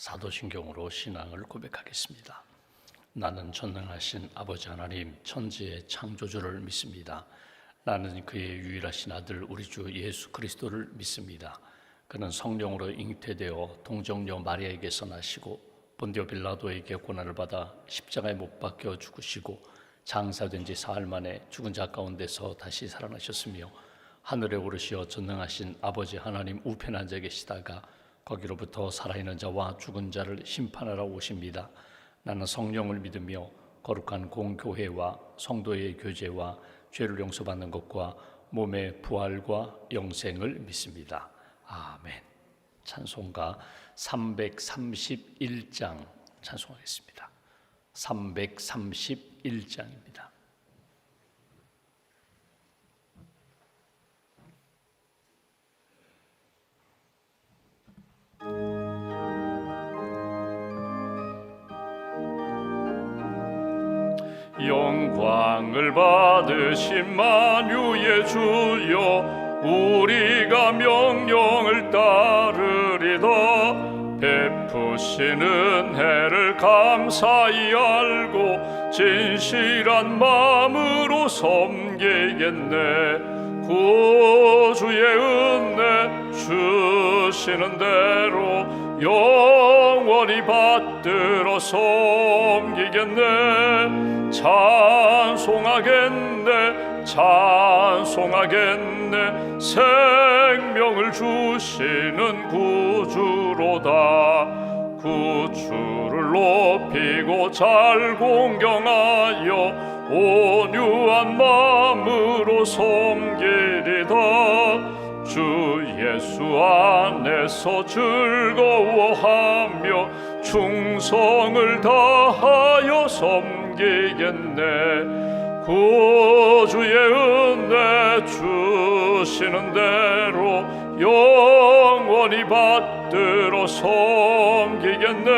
사도신경으로 신앙을 고백하겠습니다. 나는 전능하신 아버지 하나님 천지의 창조주를 믿습니다. 나는 그의 유일하신 아들 우리 주 예수 그리스도를 믿습니다. 그는 성령으로 잉태되어 동정녀 마리아에게서 나시고 본디오 빌라도에게 고난을 받아 십자가에 못 박혀 죽으시고 장사된 지 사흘 만에 죽은 자 가운데서 다시 살아나셨으며 하늘에 오르시어 전능하신 아버지 하나님 우편에 앉아 계시다가 거기로부터 살아있는 자와 죽은 자를 심판하러 오십니다. 나는 성령을 믿으며 거룩한 공교회와 성도의 교제와 죄를 용서받는 것과 몸의 부활과 영생을 믿습니다. 아멘. 찬송가 331장 찬송하겠습니다. 331장입니다. 영광을 받으신 만유의 주여 우리가 명령을 따르리다. 베푸신 은혜를 감사히 알고 진실한 마음으로 섬기겠네. 구주의 은혜 주시는 대로 영원히 받들어 섬기겠네. 찬송하겠네 찬송하겠네. 생명을 주시는 구주로다. 구주를 높이고 잘 공경하여 온유한 마음으로 섬기리다. 주 예수 안에서 즐거워하며 충성을 다하여 섬기겠네. 구주의 은혜 주시는 대로 영원히 받들어 섬기겠네.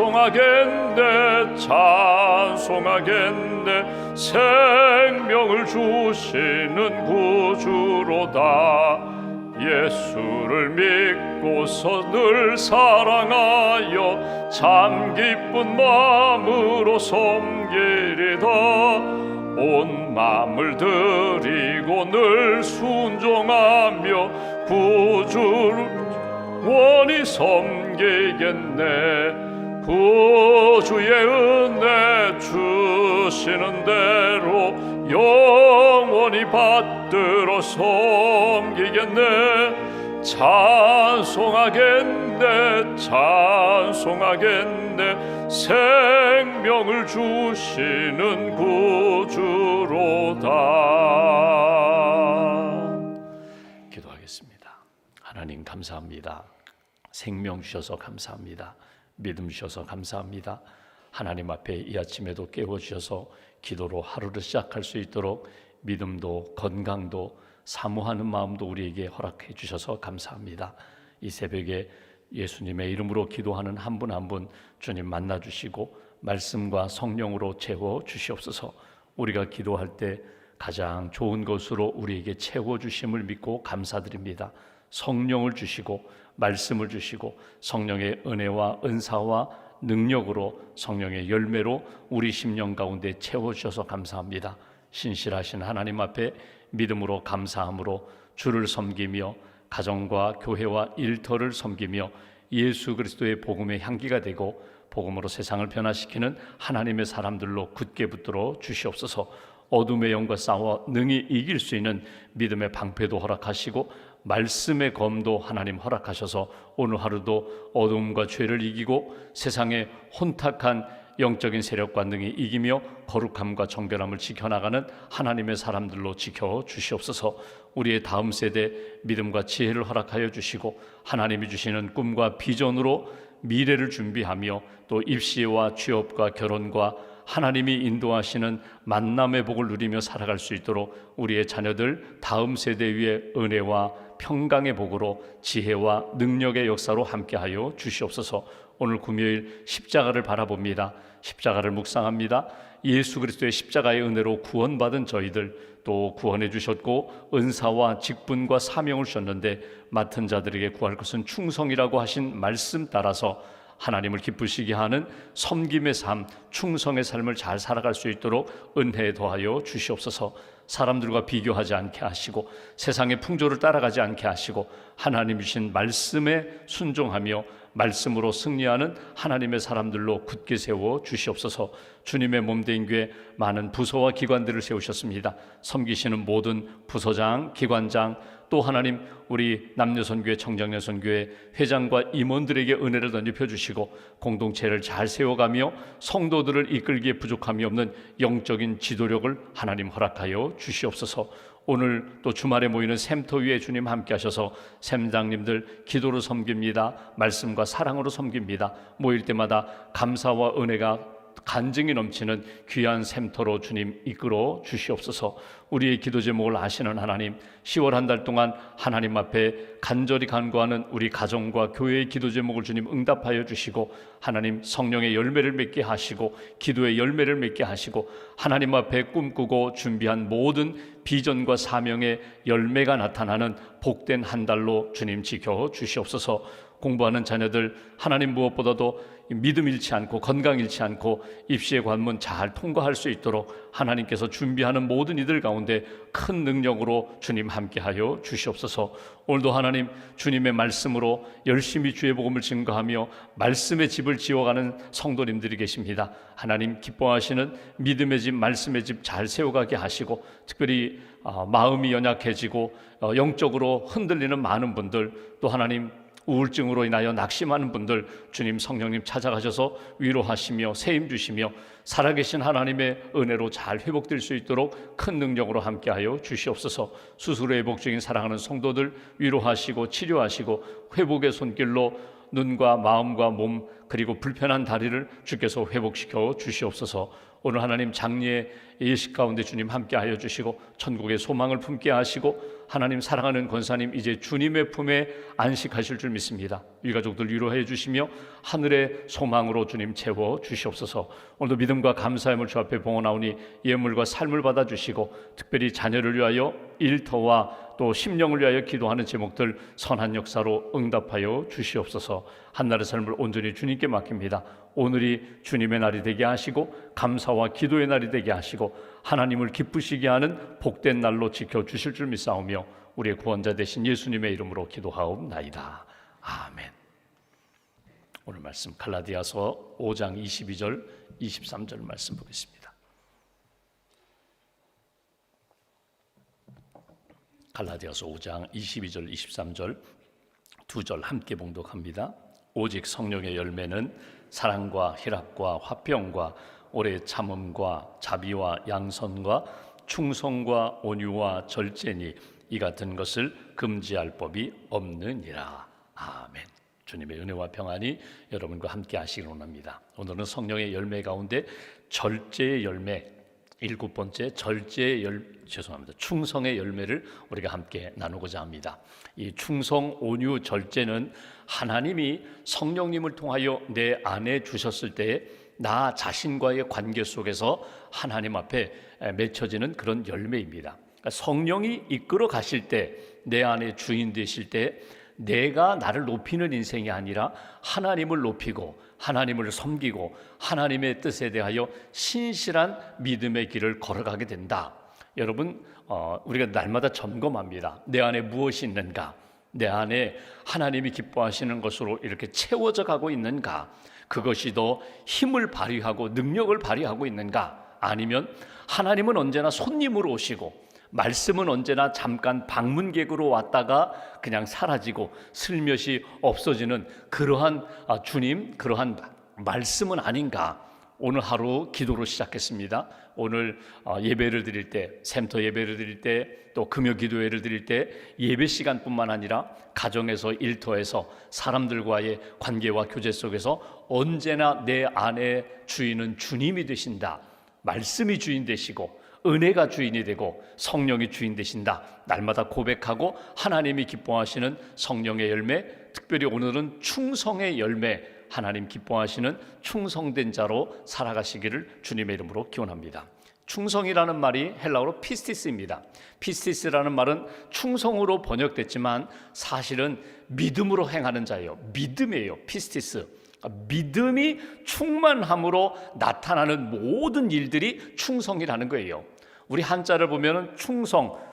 찬송하겠네 찬송하겠네. 생명을 주시는 구주로다. 예수를 믿고서 늘 사랑하여 참 기쁜 마음으로 섬기리다. 온 마음을 드리고 늘 순종하며 구주를 원히 섬기겠네. 구주의 은혜 주시는 대로 영원히 받들어 섬기겠네. 찬송하겠네 찬송하겠네. 생명을 주시는 구주로다. 기도하겠습니다. 하나님 감사합니다. 생명 주셔서 감사합니다. 믿음 주셔서 감사합니다. 하나님 앞에 이 아침에도 깨워주셔서 기도로 하루를 시작할 수 있도록 믿음도 건강도 사모하는 마음도 우리에게 허락해 주셔서 감사합니다. 이 새벽에 예수님의 이름으로 기도하는 한 분 한 분 주님 만나주시고 말씀과 성령으로 채워주시옵소서. 우리가 기도할 때 가장 좋은 것으로 우리에게 채워주심을 믿고 감사드립니다. 성령을 주시고 말씀을 주시고 성령의 은혜와 은사와 능력으로 성령의 열매로 우리 심령 가운데 채워주셔서 감사합니다. 신실하신 하나님 앞에 믿음으로 감사함으로 주를 섬기며 가정과 교회와 일터를 섬기며 예수 그리스도의 복음의 향기가 되고 복음으로 세상을 변화시키는 하나님의 사람들로 굳게 붙들어 주시옵소서. 어둠의 영과 싸워 능히 이길 수 있는 믿음의 방패도 허락하시고 말씀의 검도 하나님 허락하셔서 오늘 하루도 어둠과 죄를 이기고 세상의 혼탁한 영적인 세력과 능히 이기며 거룩함과 정결함을 지켜나가는 하나님의 사람들로 지켜주시옵소서. 우리의 다음 세대 믿음과 지혜를 허락하여 주시고 하나님이 주시는 꿈과 비전으로 미래를 준비하며 또 입시와 취업과 결혼과 하나님이 인도하시는 만남의 복을 누리며 살아갈 수 있도록 우리의 자녀들 다음 세대 위에 은혜와 평강의 복으로 지혜와 능력의 역사로 함께하여 주시옵소서. 오늘 금요일 십자가를 바라봅니다. 십자가를 묵상합니다. 예수 그리스도의 십자가의 은혜로 구원받은 저희들 또 구원해 주셨고 은사와 직분과 사명을 주셨는데 맡은 자들에게 구할 것은 충성이라고 하신 말씀 따라서 하나님을 기쁘시게 하는 섬김의 삶, 충성의 삶을 잘 살아갈 수 있도록 은혜에 더하여 주시옵소서. 사람들과 비교하지 않게 하시고 세상의 풍조를 따라가지 않게 하시고 하나님 주신 말씀에 순종하며 말씀으로 승리하는 하나님의 사람들로 굳게 세워 주시옵소서. 주님의 몸된 교회 많은 부서와 기관들을 세우셨습니다. 섬기시는 모든 부서장, 기관장, 또 하나님 우리 남녀선교회, 청정년선교회 회장과 임원들에게 은혜를 덧입혀 주시고 공동체를 잘 세워가며 성도들을 이끌기에 부족함이 없는 영적인 지도력을 하나님 허락하여 주시옵소서. 오늘 또 주말에 모이는 샘터 위에 주님 함께 하셔서 샘장님들 기도로 섬깁니다. 말씀과 사랑으로 섬깁니다. 모일 때마다 감사와 은혜가 간증이 넘치는 귀한 샘터로 주님 이끌어 주시옵소서. 우리의 기도 제목을 아시는 하나님, 10월 한 달 동안 하나님 앞에 간절히 간구하는 우리 가정과 교회의 기도 제목을 주님 응답하여 주시고 하나님 성령의 열매를 맺게 하시고 기도의 열매를 맺게 하시고 하나님 앞에 꿈꾸고 준비한 모든 비전과 사명의 열매가 나타나는 복된 한 달로 주님 지켜 주시옵소서. 공부하는 자녀들 하나님 무엇보다도 믿음 잃지 않고 건강 잃지 않고 입시의 관문 잘 통과할 수 있도록 하나님께서 준비하는 모든 이들 가운데 큰 능력으로 주님 함께하여 주시옵소서. 오늘도 하나님 주님의 말씀으로 열심히 주의 복음을 증거하며 말씀의 집을 지어가는 성도님들이 계십니다. 하나님 기뻐하시는 믿음의 집, 말씀의 집 잘 세워가게 하시고 특별히 마음이 연약해지고 영적으로 흔들리는 많은 분들 또 하나님 우울증으로 인하여 낙심하는 분들 주님 성령님 찾아가셔서 위로하시며 세임 주시며 살아계신 하나님의 은혜로 잘 회복될 수 있도록 큰 능력으로 함께하여 주시옵소서. 수술로 회복 중인 사랑하는 성도들 위로하시고 치료하시고 회복의 손길로 눈과 마음과 몸 그리고 불편한 다리를 주께서 회복시켜 주시옵소서. 오늘 하나님 장례의 예식 가운데 주님 함께하여 주시고 천국의 소망을 품게 하시고 하나님 사랑하는 권사님 이제 주님의 품에 안식하실 줄 믿습니다. 유가족들 위로해 주시며 하늘의 소망으로 주님 채워 주시옵소서. 오늘도 믿음과 감사함을 주 앞에 봉헌하오니 예물과 삶을 받아주시고 특별히 자녀를 위하여 일터와 또 심령을 위하여 기도하는 제목들 선한 역사로 응답하여 주시옵소서. 한날의 삶을 온전히 주님께 맡깁니다. 오늘이 주님의 날이 되게 하시고 감사와 기도의 날이 되게 하시고 하나님을 기쁘시게 하는 복된 날로 지켜주실 줄 믿사오며 우리의 구원자 되신 예수님의 이름으로 기도하옵나이다. 아멘. 오늘 말씀 갈라디아서 5장 22절 23절 말씀 보겠습니다. 갈라디아서 5장 22절 23절 두 절 함께 봉독합니다. 오직 성령의 열매는 사랑과 희락과 화평과 오래 참음과 자비와 양선과 충성과 온유와 절제니 이 같은 것을 금지할 법이 없느니라. 아멘. 주님의 은혜와 평안이 여러분과 함께 하시길 원합니다. 오늘은 성령의 열매 가운데 절제의 열매, 7번째 충성의 열매를 우리가 함께 나누고자 합니다. 이 충성, 온유, 절제는 하나님이 성령님을 통하여 내 안에 주셨을 때에 나 자신과의 관계 속에서 하나님 앞에 맺혀지는 그런 열매입니다. 그러니까 성령이 이끌어 가실 때, 내 안에 주인 되실 때 내가 나를 높이는 인생이 아니라 하나님을 높이고 하나님을 섬기고 하나님의 뜻에 대하여 신실한 믿음의 길을 걸어가게 된다. 여러분, 우리가 날마다 점검합니다. 내 안에 무엇이 있는가? 내 안에 하나님이 기뻐하시는 것으로 이렇게 채워져 가고 있는가? 그것이 더 힘을 발휘하고 능력을 발휘하고 있는가? 아니면 하나님은 언제나 손님으로 오시고 말씀은 언제나 잠깐 방문객으로 왔다가 그냥 사라지고 슬며시 없어지는 그러한 주님, 그러한 말씀은 아닌가? 오늘 하루 기도로 시작했습니다. 오늘 예배를 드릴 때, 샘터 예배를 드릴 때, 또 금요 기도회를 드릴 때 예배 시간뿐만 아니라 가정에서, 일터에서 사람들과의 관계와 교제 속에서 언제나 내 안에 주인은 주님이 되신다. 말씀이 주인 되시고 은혜가 주인이 되고 성령이 주인 되신다. 날마다 고백하고 하나님이 기뻐하시는 성령의 열매, 특별히 오늘은 충성의 열매, 하나님 기뻐하시는 충성된 자로 살아가시기를 주님의 이름으로 기원합니다. 충성이라는 말이 헬라어로 피스티스입니다. 피스티스라는 말은 충성으로 번역됐지만 사실은 믿음으로 행하는 자예요. 믿음이에요. 피스티스. 믿음이 충만함으로 나타나는 모든 일들이 충성이라는 거예요. 우리 한자를 보면 충성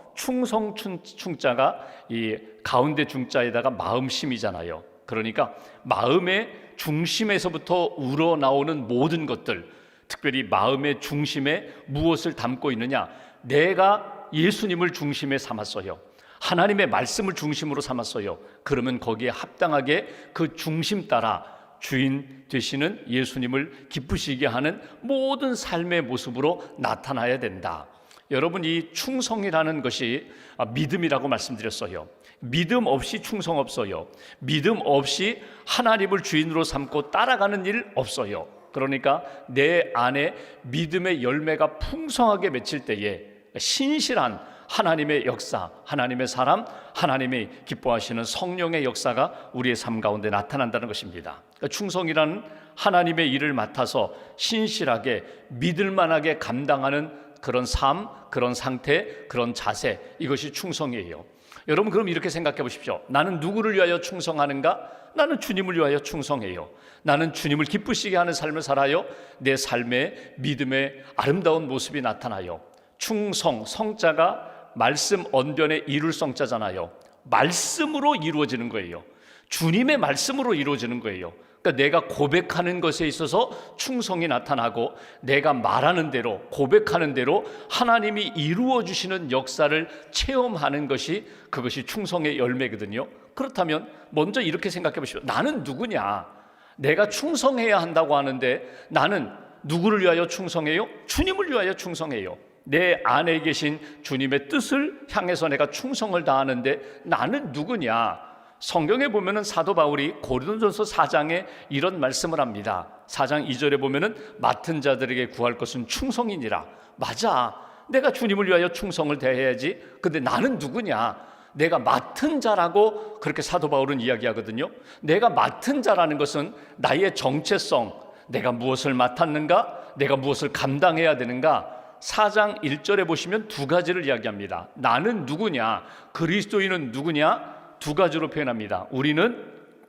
충자가 이 가운데 중자에다가 마음심이잖아요. 그러니까 마음의 중심에서부터 우러나오는 모든 것들, 특별히 마음의 중심에 무엇을 담고 있느냐, 내가 예수님을 중심에 삼았어요. 하나님의 말씀을 중심으로 삼았어요. 그러면 거기에 합당하게 그 중심 따라 주인 되시는 예수님을 기쁘시게 하는 모든 삶의 모습으로 나타나야 된다. 여러분, 이 충성이라는 것이 믿음이라고 말씀드렸어요. 믿음 없이 충성 없어요. 믿음 없이 하나님을 주인으로 삼고 따라가는 일 없어요. 그러니까 내 안에 믿음의 열매가 풍성하게 맺힐 때에 신실한 하나님의 역사, 하나님의 사람, 하나님의 기뻐하시는 성령의 역사가 우리의 삶 가운데 나타난다는 것입니다. 그러니까 충성이라는 하나님의 일을 맡아서 신실하게 믿을만하게 감당하는 그런 삶, 그런 상태, 그런 자세, 이것이 충성이에요. 여러분, 그럼 이렇게 생각해 보십시오. 나는 누구를 위하여 충성하는가? 나는 주님을 위하여 충성해요. 나는 주님을 기쁘시게 하는 삶을 살아요. 내 삶의 믿음의 아름다운 모습이 나타나요. 충성, 성자가 말씀 언변의 이룰 성자잖아요. 말씀으로 이루어지는 거예요. 주님의 말씀으로 이루어지는 거예요. 그러니까 내가 고백하는 것에 있어서 충성이 나타나고, 내가 말하는 대로, 고백하는 대로 하나님이 이루어 주시는 역사를 체험하는 것이, 그것이 충성의 열매거든요. 그렇다면 먼저 이렇게 생각해 보십시오. 나는 누구냐? 내가 충성해야 한다고 하는데 나는 누구를 위하여 충성해요? 주님을 위하여 충성해요. 내 안에 계신 주님의 뜻을 향해서 내가 충성을 다하는데 나는 누구냐? 성경에 보면은 사도 바울이 고린도전서 4장에 이런 말씀을 합니다. 4장 2절에 보면은 맡은 자들에게 구할 것은 충성이니라. 맞아, 내가 주님을 위하여 충성을 다해야지. 근데 나는 누구냐? 내가 맡은 자라고 그렇게 사도 바울은 이야기하거든요. 내가 맡은 자라는 것은 나의 정체성, 내가 무엇을 맡았는가, 내가 무엇을 감당해야 되는가. 4장 1절에 보시면 두 가지를 이야기합니다. 나는 누구냐, 그리스도인은 누구냐, 두 가지로 표현합니다. 우리는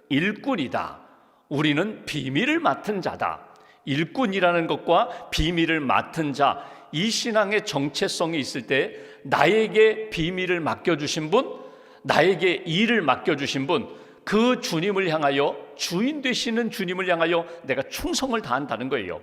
일꾼이다. 우리는 비밀을 맡은 자다. 일꾼이라는 것과 비밀을 맡은 자, 이 신앙의 정체성이 있을 때 나에게 비밀을 맡겨주신 분, 나에게 일을 맡겨주신 분, 그 주님을 향하여, 주인 되시는 주님을 향하여 내가 충성을 다한다는 거예요.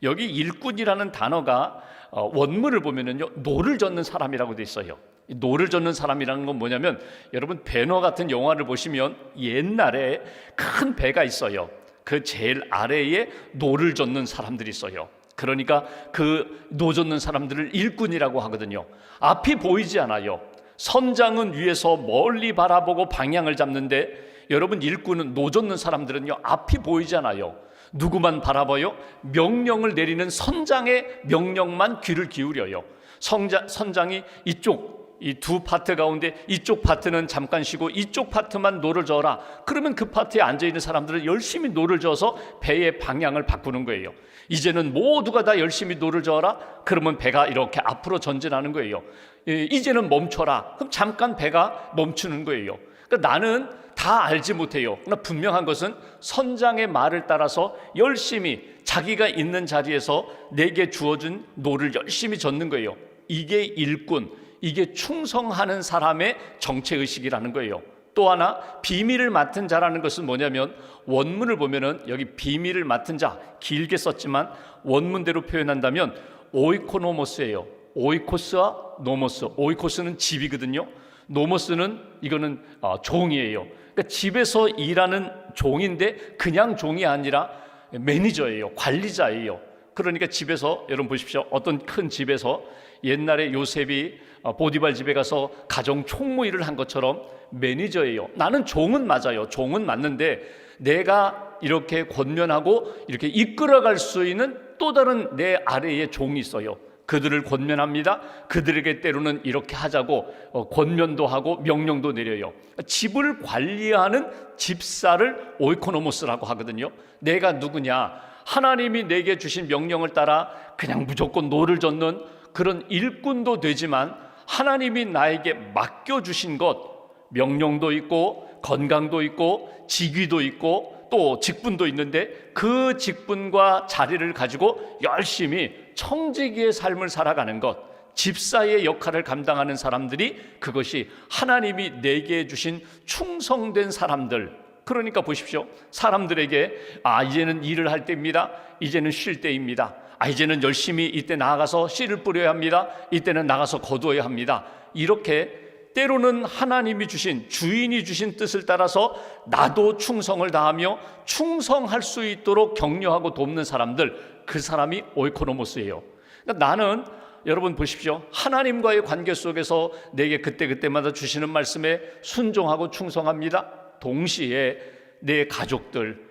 여기 일꾼이라는 단어가 원문을 보면은요, 노를 젓는 사람이라고 돼 있어요. 노를 젓는 사람이라는 건 뭐냐면, 여러분 배너 같은 영화를 보시면 옛날에 큰 배가 있어요. 그 제일 아래에 노를 젓는 사람들이 있어요. 그러니까 그 노 젓는 사람들을 일꾼이라고 하거든요. 앞이 보이지 않아요. 선장은 위에서 멀리 바라보고 방향을 잡는데, 여러분 일꾼은 노 젓는 사람들은요, 앞이 보이지 않아요. 누구만 바라봐요? 명령을 내리는 선장의 명령만 귀를 기울여요. 선장이 이 두 파트 가운데 이쪽 파트는 잠깐 쉬고 이쪽 파트만 노를 저어라. 그러면 그 파트에 앉아있는 사람들은 열심히 노를 저어서 배의 방향을 바꾸는 거예요. 이제는 모두가 다 열심히 노를 저어라. 그러면 배가 이렇게 앞으로 전진하는 거예요. 이제는 멈춰라. 그럼 잠깐 배가 멈추는 거예요. 그러니까 나는 다 알지 못해요. 그러나 분명한 것은 선장의 말을 따라서 열심히 자기가 있는 자리에서 내게 주어진 노를 열심히 젓는 거예요. 이게 일꾼, 이게 충성하는 사람의 정체의식이라는 거예요. 또 하나 비밀을 맡은 자라는 것은 뭐냐면, 원문을 보면은 여기 비밀을 맡은 자 길게 썼지만 원문대로 표현한다면 오이코노모스예요. 오이코스와 노모스. 오이코스는 집이거든요. 노모스는 이거는 종이에요. 그러니까 집에서 일하는 종인데 그냥 종이 아니라 매니저예요. 관리자예요. 그러니까 집에서, 여러분 보십시오. 어떤 큰 집에서 옛날에 요셉이 보디발 집에 가서 가정 총무 일을 한 것처럼 매니저예요. 나는 종은 맞아요. 종은 맞는데 내가 이렇게 권면하고 이렇게 이끌어갈 수 있는 또 다른 내 아래에 종이 있어요. 그들을 권면합니다. 그들에게 때로는 이렇게 하자고 권면도 하고 명령도 내려요. 집을 관리하는 집사를 오이코노모스라고 하거든요. 내가 누구냐? 하나님이 내게 주신 명령을 따라 그냥 무조건 노를 젓는 그런 일꾼도 되지만, 하나님이 나에게 맡겨주신 것, 명령도 있고 건강도 있고 직위도 있고 또 직분도 있는데, 그 직분과 자리를 가지고 열심히 청지기의 삶을 살아가는 것, 집사의 역할을 감당하는 사람들이, 그것이 하나님이 내게 주신 충성된 사람들. 그러니까 보십시오. 사람들에게 이제는 일을 할 때입니다. 이제는 쉴 때입니다. 이제는 열심히 이때 나가서 씨를 뿌려야 합니다. 이때는 나가서 거두어야 합니다. 이렇게 때로는 하나님이 주신, 주인이 주신 뜻을 따라서 나도 충성을 다하며 충성할 수 있도록 격려하고 돕는 사람들, 그 사람이 오이코노모스예요. 그러니까 나는, 여러분 보십시오, 하나님과의 관계 속에서 내게 그때그때마다 주시는 말씀에 순종하고 충성합니다. 동시에 내 가족들,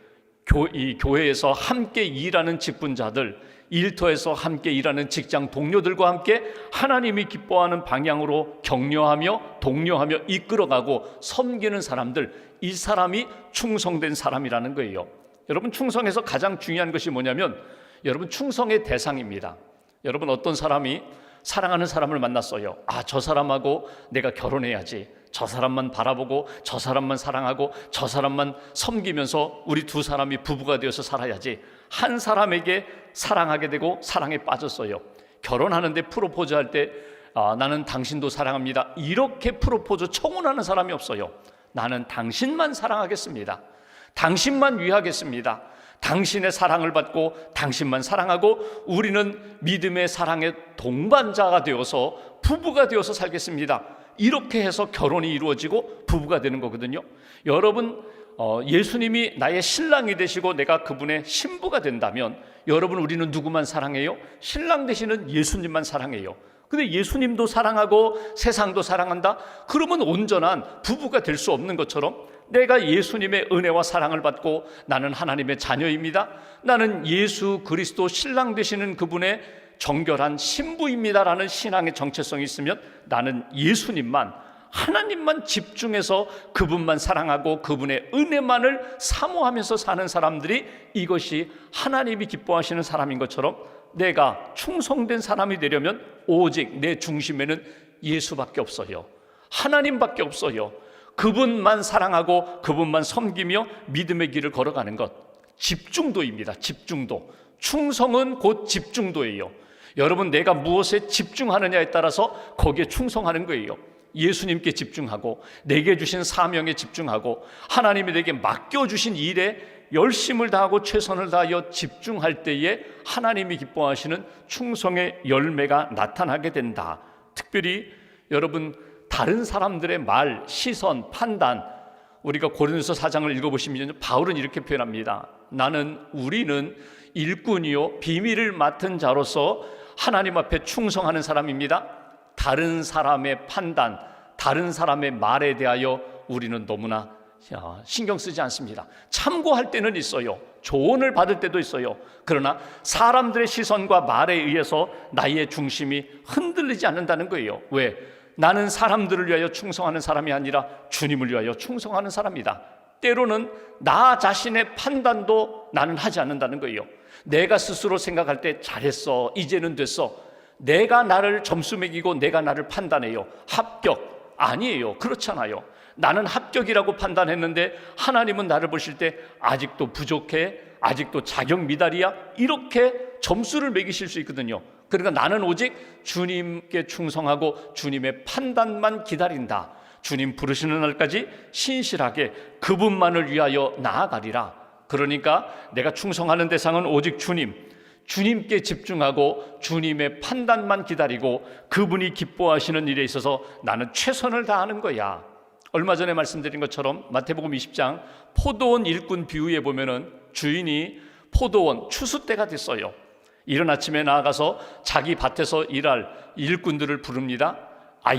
이 교회에서 함께 일하는 직분자들, 일터에서 함께 일하는 직장 동료들과 함께 하나님이 기뻐하는 방향으로 격려하며 독려하며 이끌어가고 섬기는 사람들, 이 사람이 충성된 사람이라는 거예요. 여러분, 충성에서 가장 중요한 것이 뭐냐면, 여러분, 충성의 대상입니다. 여러분, 어떤 사람이 사랑하는 사람을 만났어요. 저 사람하고 내가 결혼해야지. 저 사람만 바라보고 저 사람만 사랑하고 저 사람만 섬기면서 우리 두 사람이 부부가 되어서 살아야지. 한 사람에게 사랑하게 되고 사랑에 빠졌어요. 결혼하는데 프로포즈 할 때 나는 당신도 사랑합니다, 이렇게 프로포즈 청혼하는 사람이 없어요. 나는 당신만 사랑하겠습니다. 당신만 위하겠습니다. 당신의 사랑을 받고 당신만 사랑하고 우리는 믿음의 사랑의 동반자가 되어서 부부가 되어서 살겠습니다. 이렇게 해서 결혼이 이루어지고 부부가 되는 거거든요. 여러분, 예수님이 나의 신랑이 되시고 내가 그분의 신부가 된다면, 여러분, 우리는 누구만 사랑해요? 신랑 되시는 예수님만 사랑해요. 근데 예수님도 사랑하고 세상도 사랑한다? 그러면 온전한 부부가 될 수 없는 것처럼, 내가 예수님의 은혜와 사랑을 받고 나는 하나님의 자녀입니다, 나는 예수 그리스도 신랑 되시는 그분의 정결한 신부입니다라는 신앙의 정체성이 있으면, 나는 예수님만, 하나님만 집중해서 그분만 사랑하고 그분의 은혜만을 사모하면서 사는 사람들이, 이것이 하나님이 기뻐하시는 사람인 것처럼, 내가 충성된 사람이 되려면 오직 내 중심에는 예수밖에 없어요. 하나님밖에 없어요. 그분만 사랑하고 그분만 섬기며 믿음의 길을 걸어가는 것, 집중도입니다. 집중도. 충성은 곧 집중도예요. 여러분, 내가 무엇에 집중하느냐에 따라서 거기에 충성하는 거예요. 예수님께 집중하고 내게 주신 사명에 집중하고 하나님이 내게 맡겨주신 일에 열심을 다하고 최선을 다하여 집중할 때에 하나님이 기뻐하시는 충성의 열매가 나타나게 된다. 특별히 여러분, 다른 사람들의 말, 시선, 판단, 우리가 고린도서 4장을 읽어보시면 바울은 이렇게 표현합니다. 우리는 일꾼이요 비밀을 맡은 자로서 하나님 앞에 충성하는 사람입니다. 다른 사람의 판단, 다른 사람의 말에 대하여 우리는 너무나 신경 쓰지 않습니다. 참고할 때는 있어요. 조언을 받을 때도 있어요. 그러나 사람들의 시선과 말에 의해서 나의 중심이 흔들리지 않는다는 거예요. 왜? 나는 사람들을 위하여 충성하는 사람이 아니라 주님을 위하여 충성하는 사람이다. 때로는 나 자신의 판단도 나는 하지 않는다는 거예요. 내가 스스로 생각할 때 잘했어, 이제는 됐어, 내가 나를 점수 매기고 내가 나를 판단해요. 합격 아니에요. 그렇잖아요. 나는 합격이라고 판단했는데 하나님은 나를 보실 때 아직도 부족해, 아직도 자격 미달이야, 이렇게 점수를 매기실 수 있거든요. 그러니까 나는 오직 주님께 충성하고 주님의 판단만 기다린다. 주님 부르시는 날까지 신실하게 그분만을 위하여 나아가리라. 그러니까 내가 충성하는 대상은 오직 주님께 집중하고 주님의 판단만 기다리고 그분이 기뻐하시는 일에 있어서 나는 최선을 다하는 거야. 얼마 전에 말씀드린 것처럼 마태복음 20장 포도원 일꾼 비유에 보면은 주인이 포도원 추수 때가 됐어요. 이른 아침에 나아가서 자기 밭에서 일할 일꾼들을 부릅니다.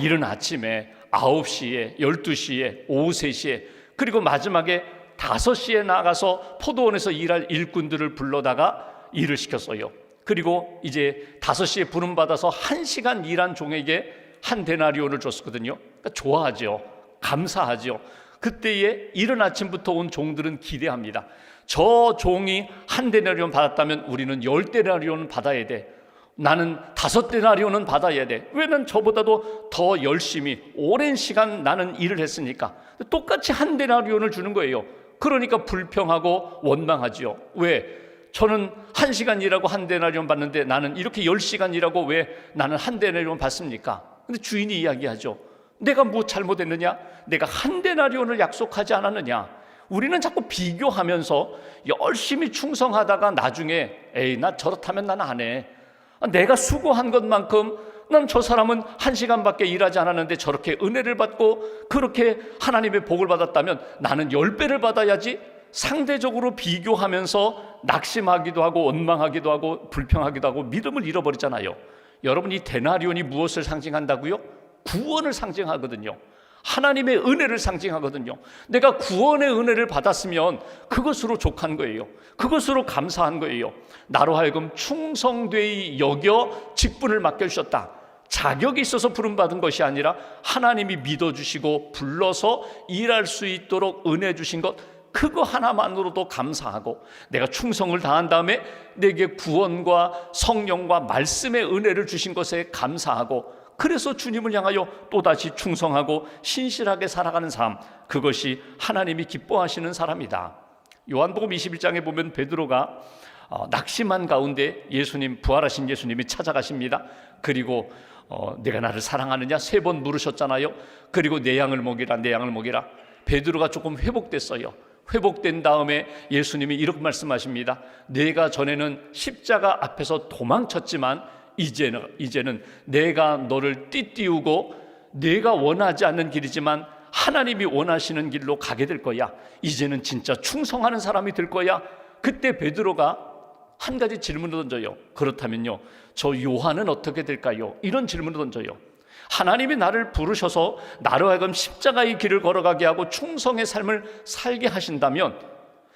이른 아침에 9시에, 12시에, 오후 3시에, 그리고 마지막에 5시에 나가서 포도원에서 일할 일꾼들을 불러다가 일을 시켰어요. 그리고 이제 5시에 부름받아서 1시간 일한 종에게 1데나리온을 줬었거든요. 그러니까 좋아하죠. 감사하죠. 그때에 이른 아침부터 온 종들은 기대합니다. 저 종이 1데나리온 받았다면 우리는 10데나리온은 받아야 돼. 나는 5데나리온은 받아야 돼. 왜 난 저보다도 더 열심히 오랜 시간 나는 일을 했으니까. 똑같이 1데나리온을 주는 거예요. 그러니까 불평하고 원망하지요. 왜? 저는 1시간 일하고 1데나리온 받는데 나는 이렇게 10시간 일하고 왜 나는 1데나리온 받습니까? 근데 주인이 이야기하죠. 내가 뭐 잘못했느냐? 내가 1데나리온을 약속하지 않았느냐? 우리는 자꾸 비교하면서 열심히 충성하다가 나중에 에이, 나 저렇다면 난 안 해. 내가 수고한 것만큼 난 저 사람은 1시간밖에 일하지 않았는데 저렇게 은혜를 받고 그렇게 하나님의 복을 받았다면 나는 10배를 받아야지. 상대적으로 비교하면서 낙심하기도 하고 원망하기도 하고 불평하기도 하고 믿음을 잃어버리잖아요. 여러분, 이 데나리온이 무엇을 상징한다고요? 구원을 상징하거든요. 하나님의 은혜를 상징하거든요. 내가 구원의 은혜를 받았으면 그것으로 족한 거예요. 그것으로 감사한 거예요. 나로 하여금 충성되이 여겨 직분을 맡겨주셨다. 자격이 있어서 부름받은 것이 아니라 하나님이 믿어주시고 불러서 일할 수 있도록 은혜 주신 것, 그거 하나만으로도 감사하고 내가 충성을 다한 다음에 내게 구원과 성령과 말씀의 은혜를 주신 것에 감사하고, 그래서 주님을 향하여 또다시 충성하고 신실하게 살아가는 삶, 그것이 하나님이 기뻐하시는 사람이다. 요한복음 21장에 보면 베드로가 낙심한 가운데 예수님, 부활하신 예수님이 찾아가십니다. 그리고 내가 나를 사랑하느냐 3번 물으셨잖아요. 그리고 내 양을 먹이라, 내 양을 먹이라. 베드로가 조금 회복됐어요. 회복된 다음에 예수님이 이렇게 말씀하십니다. 내가 전에는 십자가 앞에서 도망쳤지만 이제는 내가 너를 띠띠우고 내가 원하지 않는 길이지만 하나님이 원하시는 길로 가게 될 거야. 이제는 진짜 충성하는 사람이 될 거야. 그때 베드로가 한 가지 질문을 던져요. 그렇다면요, 저 요한은 어떻게 될까요? 이런 질문을 던져요. 하나님이 나를 부르셔서 나로 하여금 십자가의 길을 걸어가게 하고 충성의 삶을 살게 하신다면,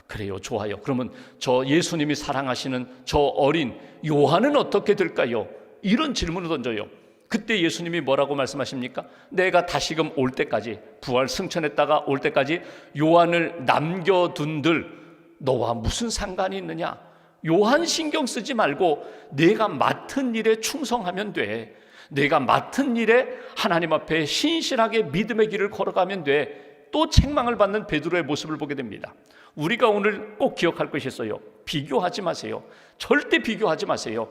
그래요, 좋아요. 그러면 저 예수님이 사랑하시는 저 어린 요한은 어떻게 될까요? 이런 질문을 던져요. 그때 예수님이 뭐라고 말씀하십니까? 내가 다시금 올 때까지, 부활 승천했다가 올 때까지 요한을 남겨둔들 너와 무슨 상관이 있느냐? 요한 신경 쓰지 말고 내가 맡은 일에 충성하면 돼. 내가 맡은 일에 하나님 앞에 신실하게 믿음의 길을 걸어가면 돼. 또 책망을 받는 베드로의 모습을 보게 됩니다. 우리가 오늘 꼭 기억할 것이 있어요. 비교하지 마세요. 절대 비교하지 마세요.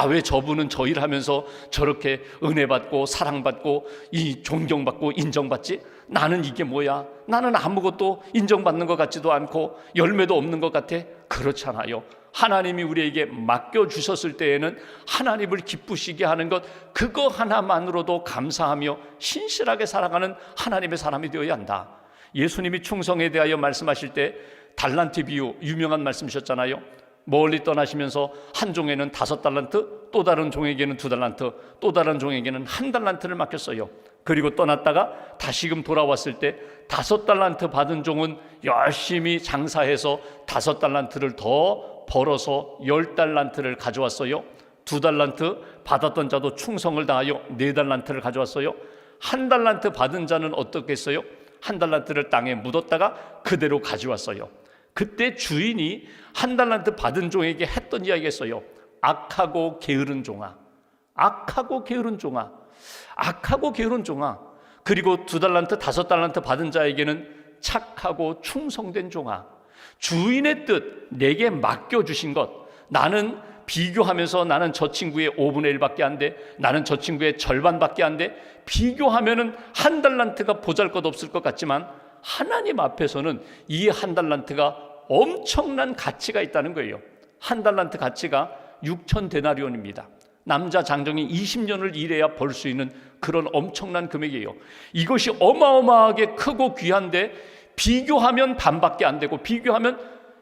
왜 저분은 저 일하면서 저렇게 은혜 받고 사랑받고 이 존경받고 인정받지? 나는 이게 뭐야? 나는 아무것도 인정받는 것 같지도 않고 열매도 없는 것 같아? 그렇잖아요. 하나님이 우리에게 맡겨주셨을 때에는 하나님을 기쁘시게 하는 것, 그거 하나만으로도 감사하며 신실하게 살아가는 하나님의 사람이 되어야 한다. 예수님이 충성에 대하여 말씀하실 때 달란트 비유, 유명한 말씀이셨잖아요. 멀리 떠나시면서 한 종에는 5달란트, 또 다른 종에게는 2달란트, 또 다른 종에게는 1달란트를 맡겼어요. 그리고 떠났다가 다시금 돌아왔을 때 5달란트 받은 종은 열심히 장사해서 5달란트를 더 벌어서 10달란트를 가져왔어요. 2달란트 받았던 자도 충성을 다하여 4달란트를 가져왔어요. 1달란트 받은 자는 어떻겠어요? 1달란트를 땅에 묻었다가 그대로 가져왔어요. 그때 주인이 1달란트 받은 종에게 했던 이야기가 있어요. 악하고 게으른 종아, 악하고 게으른 종아, 악하고 게으른 종아. 그리고 2달란트, 5달란트 받은 자에게는 착하고 충성된 종아. 주인의 뜻, 내게 맡겨주신 것, 나는 비교하면서 나는 저 친구의 5분의 1밖에 안 돼, 나는 저 친구의 절반밖에 안 돼. 비교하면은 1달란트가 보잘것없을 것 같지만 하나님 앞에서는 이 1달란트가 엄청난 가치가 있다는 거예요. 1달란트 가치가 6,000데나리온입니다. 남자 장정이 20년을 일해야 벌 수 있는 그런 엄청난 금액이에요. 이것이 어마어마하게 크고 귀한데 비교하면 반밖에 안 되고 비교하면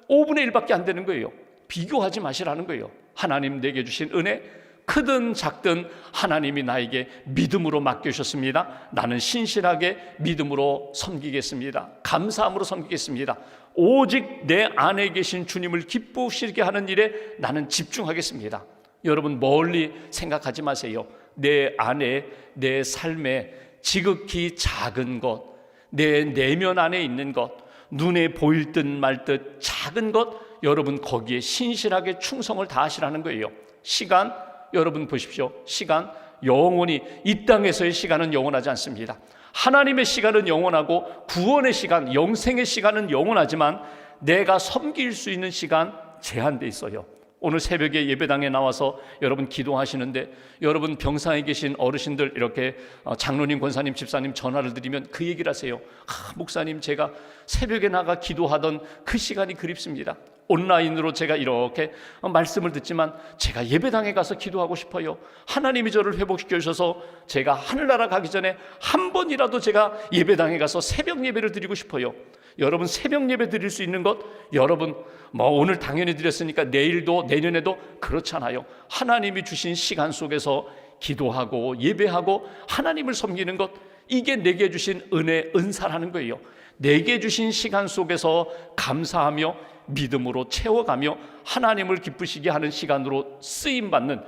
5분의 1밖에 안 되는 거예요. 비교하지 마시라는 거예요. 하나님 내게 주신 은혜, 크든 작든 하나님이 나에게 믿음으로 맡겨주셨습니다. 나는 신실하게 믿음으로 섬기겠습니다. 감사함으로 섬기겠습니다. 오직 내 안에 계신 주님을 기쁘시게 하는 일에 나는 집중하겠습니다. 여러분 멀리 생각하지 마세요. 내 안에, 내 삶에 지극히 작은 것, 내 내면 안에 있는 것, 눈에 보일 듯 말 듯 작은 것, 여러분 거기에 신실하게 충성을 다하시라는 거예요. 시간, 여러분 보십시오. 시간, 영원히 이 땅에서의 시간은 영원하지 않습니다. 하나님의 시간은 영원하고 구원의 시간, 영생의 시간은 영원하지만 내가 섬길 수 있는 시간 제한돼 있어요. 오늘 새벽에 예배당에 나와서 여러분 기도하시는데 여러분 병상에 계신 어르신들 이렇게 장로님, 권사님, 집사님 전화를 드리면 그 얘기를 하세요. 목사님, 제가 새벽에 나가 기도하던 그 시간이 그립습니다. 온라인으로 제가 이렇게 말씀을 듣지만 제가 예배당에 가서 기도하고 싶어요. 하나님이 저를 회복시켜 주셔서 제가 하늘나라 가기 전에 한 번이라도 제가 예배당에 가서 새벽 예배를 드리고 싶어요. 여러분 새벽 예배 드릴 수 있는 것, 여러분 오늘 당연히 드렸으니까 내일도 내년에도 그렇잖아요. 하나님이 주신 시간 속에서 기도하고 예배하고 하나님을 섬기는 것, 이게 내게 주신 은혜, 은사라는 거예요. 내게 주신 시간 속에서 감사하며 믿음으로 채워가며 하나님을 기쁘시게 하는 시간으로 쓰임받는,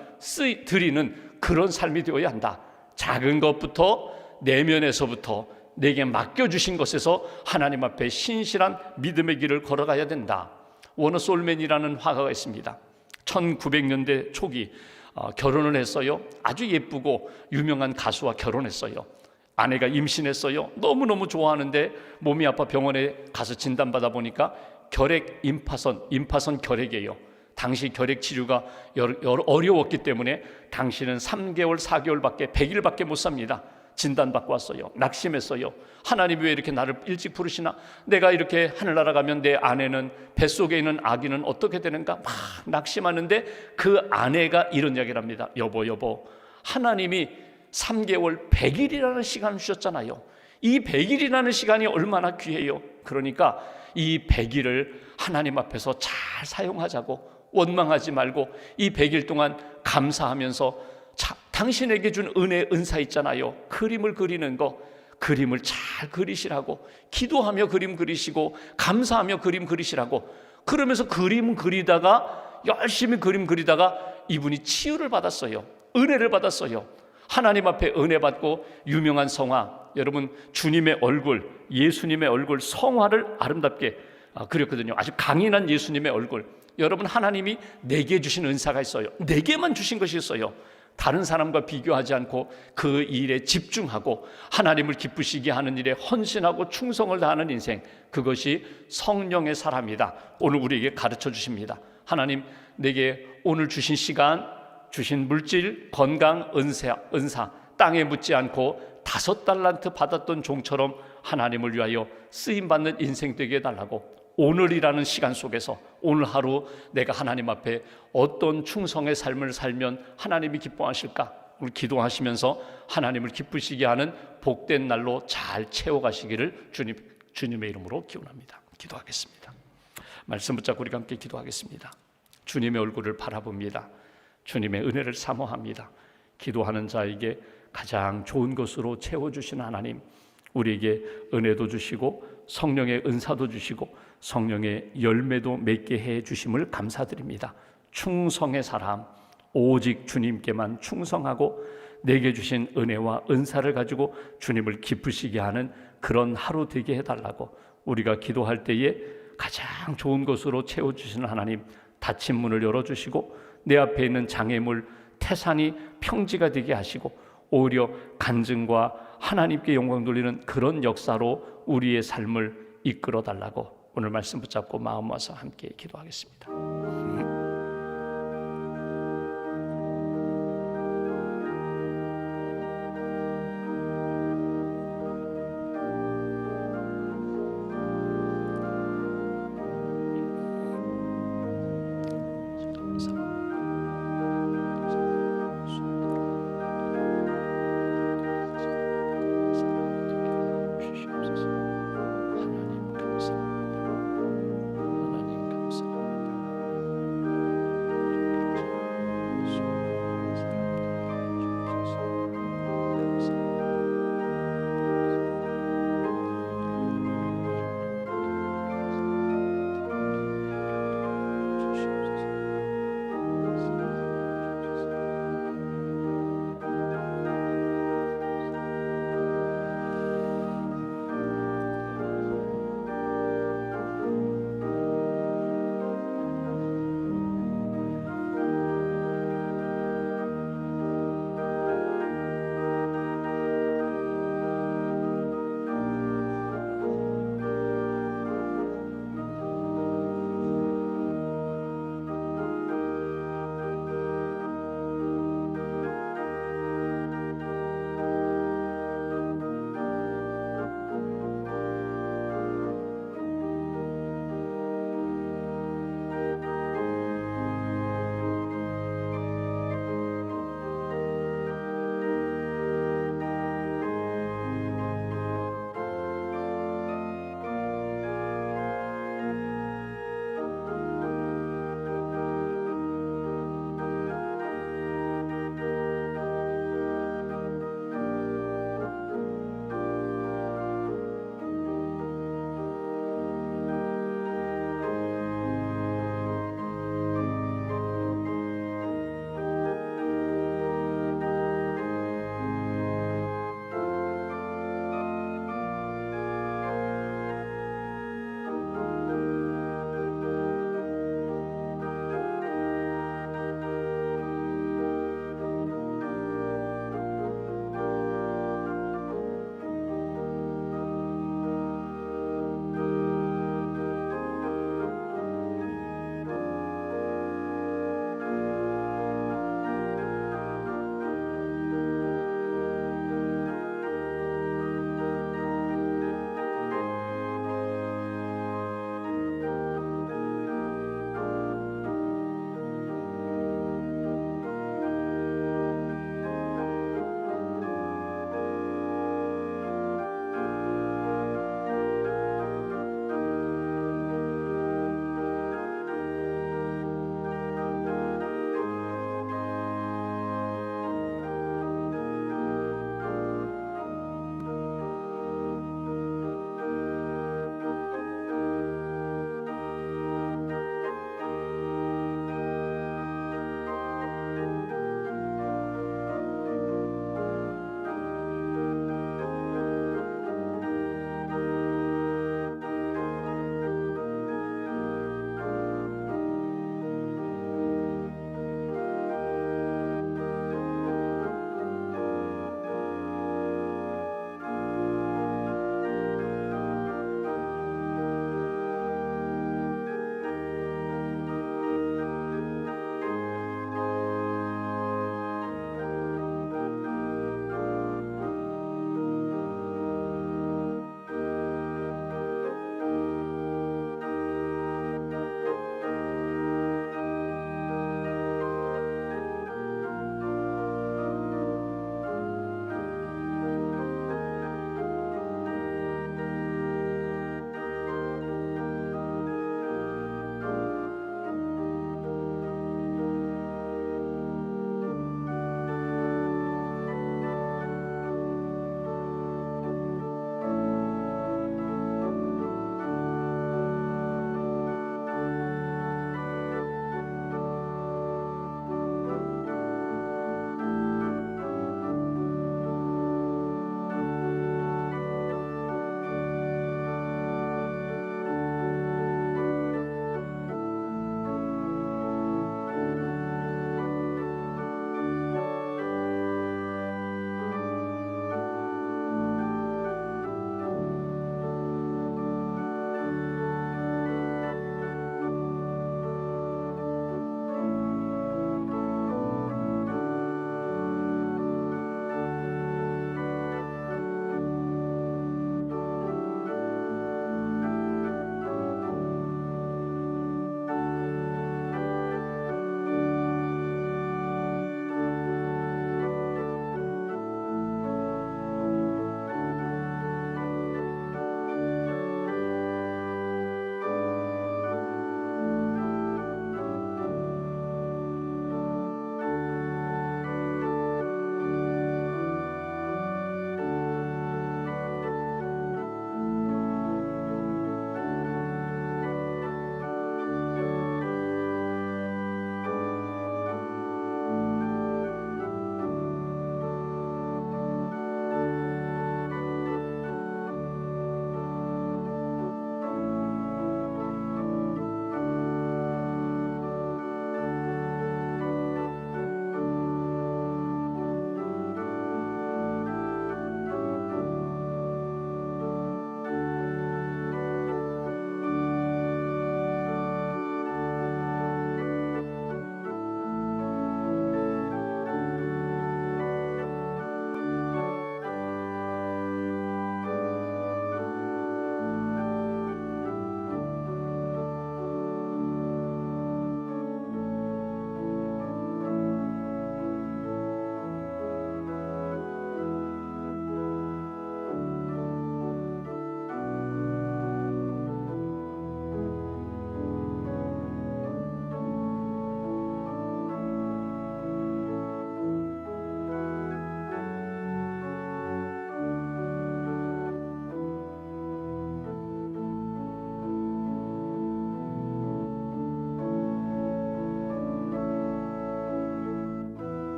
드리는 그런 삶이 되어야 한다. 작은 것부터, 내면에서부터 내게 맡겨주신 것에서 하나님 앞에 신실한 믿음의 길을 걸어가야 된다. 워너 솔맨이라는 화가가 있습니다. 1900년대 초기 결혼을 했어요. 아주 예쁘고 유명한 가수와 결혼했어요. 아내가 임신했어요. 너무너무 좋아하는데 몸이 아파 병원에 가서 진단받아 보니까 결핵 임파선 결핵이에요. 당시 결핵 치료가 어려웠기 때문에 당신은 3개월, 4개월밖에 100일밖에 못 삽니다. 진단받고 왔어요. 낙심했어요. 하나님이 왜 이렇게 나를 일찍 부르시나? 내가 이렇게 하늘나라 가면 내 아내는, 뱃속에 있는 아기는 어떻게 되는가? 막 낙심하는데 그 아내가 이런 이야기를 합니다. 여보, 하나님이 3개월 100일이라는 시간을 주셨잖아요. 이 100일이라는 시간이 얼마나 귀해요. 그러니까 이 100일을 하나님 앞에서 잘 사용하자고, 원망하지 말고 이 100일 동안 감사하면서 당신에게 준 은혜, 은사 있잖아요. 그림을 그리는 거, 그림을 잘 그리시라고, 기도하며 그림 그리시고 감사하며 그림 그리시라고. 그러면서 그림 그리다가, 열심히 그림 그리다가 이분이 치유를 받았어요. 은혜를 받았어요. 하나님 앞에 은혜 받고 유명한 성화, 여러분 주님의 얼굴, 예수님의 얼굴, 성화를 아름답게 그렸거든요. 아주 강인한 예수님의 얼굴. 여러분 하나님이 내게 주신 은사가 있어요. 내게만 주신 것이 있어요. 다른 사람과 비교하지 않고 그 일에 집중하고 하나님을 기쁘시게 하는 일에 헌신하고 충성을 다하는 인생, 그것이 성령의 사람이다. 오늘 우리에게 가르쳐 주십니다. 하나님, 내게 오늘 주신 시간, 주신 물질, 건강, 은사 땅에 묻지 않고 5달란트 받았던 종처럼 하나님을 위하여 쓰임받는 인생 되게 해달라고. 오늘이라는 시간 속에서 오늘 하루 내가 하나님 앞에 어떤 충성의 삶을 살면 하나님이 기뻐하실까? 오늘 기도하시면서 하나님을 기쁘시게 하는 복된 날로 잘 채워가시기를 주님의 이름으로 기원합니다. 기도하겠습니다. 말씀 붙잡고 우리가 함께 기도하겠습니다. 주님의 얼굴을 바라봅니다. 주님의 은혜를 사모합니다. 기도하는 자에게 가장 좋은 것으로 채워주시는 하나님, 우리에게 은혜도 주시고 성령의 은사도 주시고 성령의 열매도 맺게 해 주심을 감사드립니다. 충성의 사람, 오직 주님께만 충성하고 내게 주신 은혜와 은사를 가지고 주님을 기쁘시게 하는 그런 하루 되게 해달라고. 우리가 기도할 때에 가장 좋은 것으로 채워주시는 하나님, 닫힌 문을 열어주시고 내 앞에 있는 장애물, 태산이 평지가 되게 하시고 오히려 간증과 하나님께 영광 돌리는 그런 역사로 우리의 삶을 이끌어 달라고 오늘 말씀 붙잡고 마음 모아서 함께 기도하겠습니다.